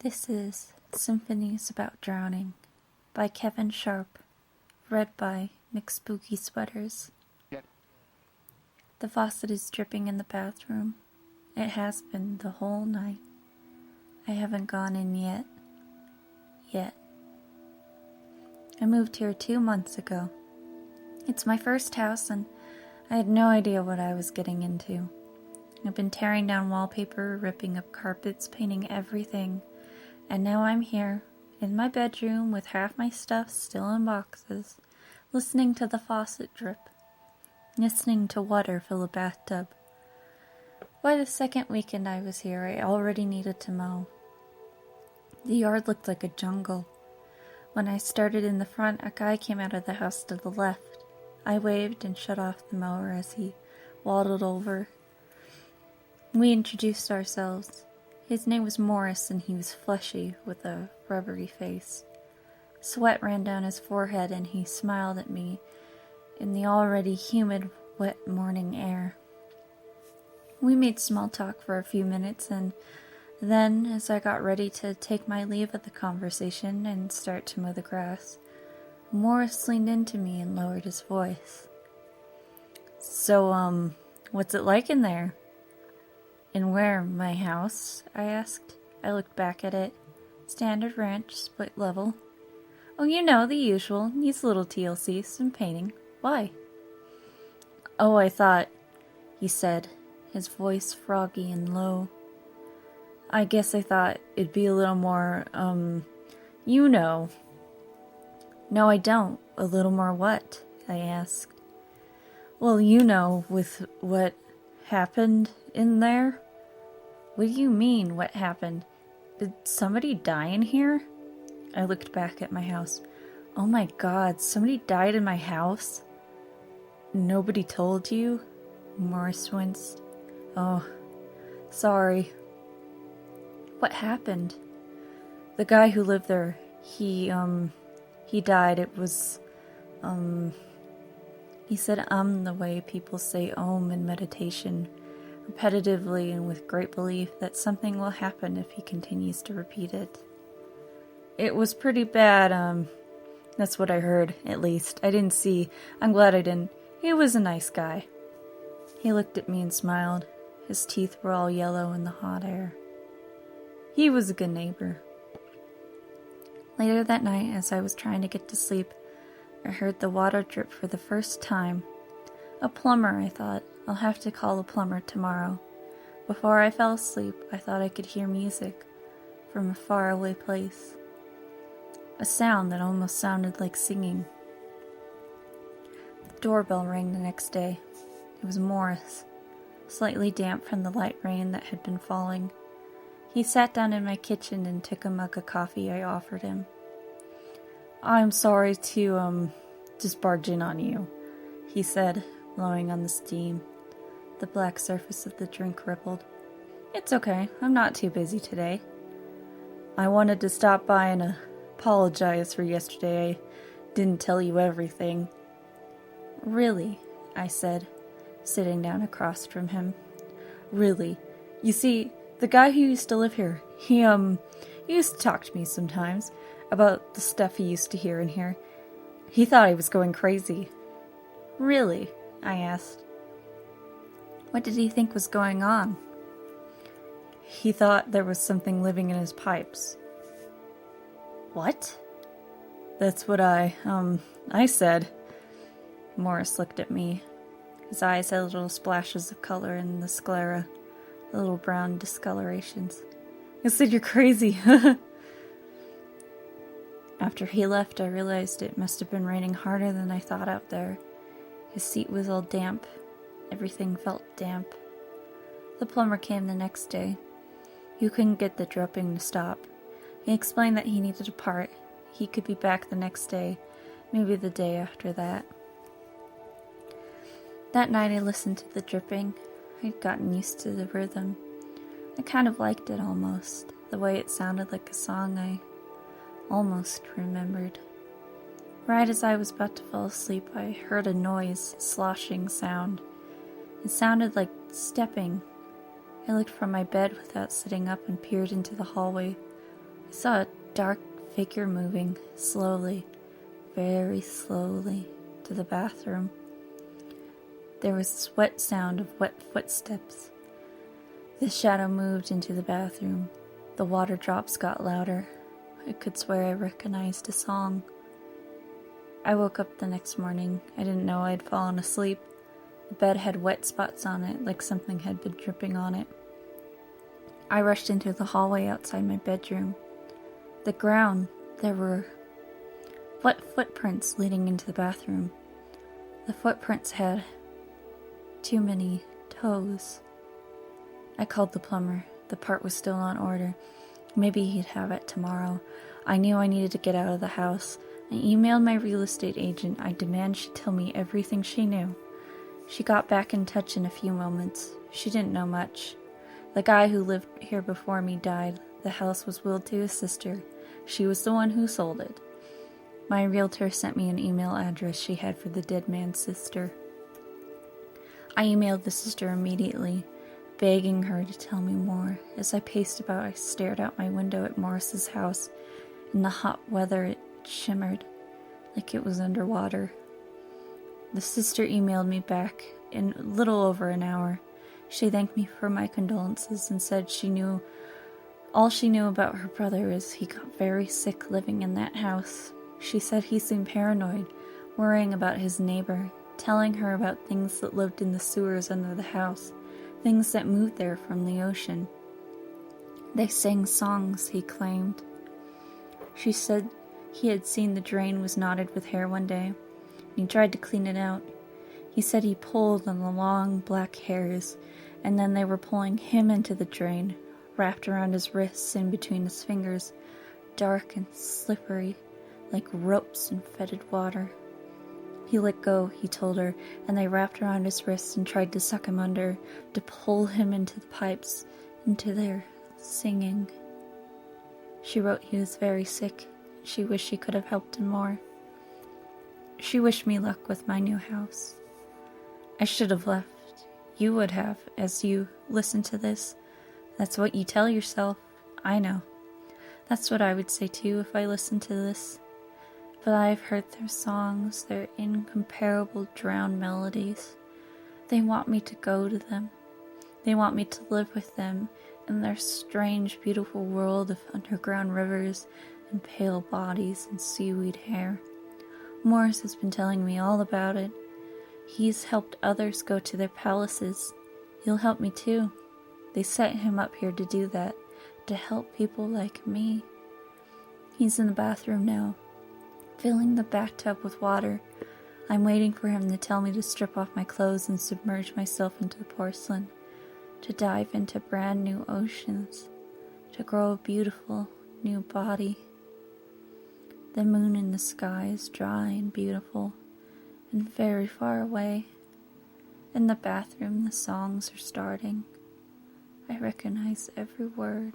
This is Symphonies About Drowning by Kevin Sharpe, read by McSpooky Sweaters. The faucet is dripping in the bathroom. It has been the whole night. I haven't gone in yet. I moved here 2 months ago. It's my first house and I had no idea what I was getting into. I've been tearing down wallpaper, ripping up carpets, painting everything, and now I'm here, in my bedroom with half my stuff still in boxes, listening to the faucet drip, listening to water fill a bathtub. By the second weekend I was here, I already needed to mow. The yard looked like a jungle. When I started in the front, a guy came out of the house to the left. I waved and shut off the mower as he waddled over. We introduced ourselves. His name was Morris, and he was fleshy with a rubbery face. Sweat ran down his forehead, and he smiled at me in the already humid, wet morning air. We made small talk for a few minutes, and then, as I got ready to take my leave of the conversation and start to mow the grass, Morris leaned into me and lowered his voice. So, what's it like in there? In where? My house? I asked. I looked back at it. Standard ranch, split level. Oh, you know, the usual. Needs a little TLC, some painting. Why? Oh, I thought, he said, his voice froggy and low. I guess I thought it'd be a little more, you know. No, I don't. A little more what? I asked. Well, you know, with what happened in there? What do you mean, what happened? Did somebody die in here? I looked back at my house. Oh my God, somebody died in my house? Nobody told you? Morris winced. Oh, sorry. What happened? The guy who lived there, he died. It was, he said the way people say in meditation, repetitively and with great belief that something will happen if he continues to repeat it. It was pretty bad, that's what I heard, at least. I didn't see. I'm glad I didn't. He was a nice guy. He looked at me and smiled. His teeth were all yellow in the hot air. He was a good neighbor. Later that night, as I was trying to get to sleep, I heard the water drip for the first time. A plumber, I thought. I'll have to call a plumber tomorrow. Before I fell asleep, I thought I could hear music from a faraway place. A sound that almost sounded like singing. The doorbell rang the next day. It was Morris, slightly damp from the light rain that had been falling. He sat down in my kitchen and took a mug of coffee I offered him. I'm sorry to, just barge in on you, he said, blowing on the steam. The black surface of the drink rippled. It's okay, I'm not too busy today. I wanted to stop by and apologize for yesterday. I didn't tell you everything. Really? I said, sitting down across from him. Really? You see, the guy who used to live here, he used to talk to me sometimes about the stuff he used to hear in here. He thought I was going crazy. Really? I asked. What did he think was going on? He thought there was something living in his pipes. What? That's what I said. Morris looked at me. His eyes had little splashes of color in the sclera. Little brown discolorations. I said you're crazy. After he left, I realized it must have been raining harder than I thought out there. His seat was all damp. Everything felt damp. The plumber came the next day. He couldn't get the dripping to stop. He explained that he needed a part. He could be back the next day, maybe the day after that. That night I listened to the dripping. I'd gotten used to the rhythm. I kind of liked it almost, the way it sounded like a song I almost remembered. Right as I was about to fall asleep, I heard a noise, sloshing sound. It sounded like stepping. I looked from my bed without sitting up and peered into the hallway. I saw a dark figure moving slowly, very slowly, to the bathroom. There was a sweat sound of wet footsteps. The shadow moved into the bathroom. The water drops got louder. I could swear I recognized a song. I woke up the next morning. I didn't know I'd fallen asleep. The bed had wet spots on it, like something had been dripping on it. I rushed into the hallway outside my bedroom. The ground, there were wet footprints leading into the bathroom. The footprints had too many toes. I called the plumber. The part was still on order. Maybe he'd have it tomorrow. I knew I needed to get out of the house. I emailed my real estate agent. I demand she tell me everything she knew. She got back in touch in a few moments. She didn't know much. The guy who lived here before me died. The house was willed to his sister. She was the one who sold it. My realtor sent me an email address she had for the dead man's sister. I emailed the sister immediately, begging her to tell me more. As I paced about, I stared out my window at Morris's house. In the hot weather, it shimmered like it was underwater. The sister emailed me back in a little over an hour. She thanked me for my condolences and said all she knew about her brother is he got very sick living in that house. She said he seemed paranoid, worrying about his neighbor, telling her about things that lived in the sewers under the house, things that moved there from the ocean. They sang songs, he claimed. She said he had seen the drain was knotted with hair one day, and he tried to clean it out. He said he pulled on the long black hairs, and then they were pulling him into the drain, wrapped around his wrists and between his fingers, dark and slippery, like ropes in fetid water. He let go, he told her, and they wrapped around his wrists and tried to suck him under, to pull him into the pipes, into their singing. She wrote he was very sick. She wished she could have helped him more. She wished me luck with my new house. I should have left. You would have, as you listen to this. That's what you tell yourself. I know. That's what I would say too if I listened to this. But I've heard their songs, their incomparable drowned melodies. They want me to go to them. They want me to live with them in their strange, beautiful world of underground rivers and pale bodies and seaweed hair. Morris has been telling me all about it. He's helped others go to their palaces. He'll help me too. They set him up here to do that, to help people like me. He's in the bathroom now, filling the bathtub with water. I'm waiting for him to tell me to strip off my clothes and submerge myself into the porcelain, to dive into brand new oceans, to grow a beautiful new body. The moon in the sky is dry and beautiful, and very far away. In the bathroom, the songs are starting. I recognize every word.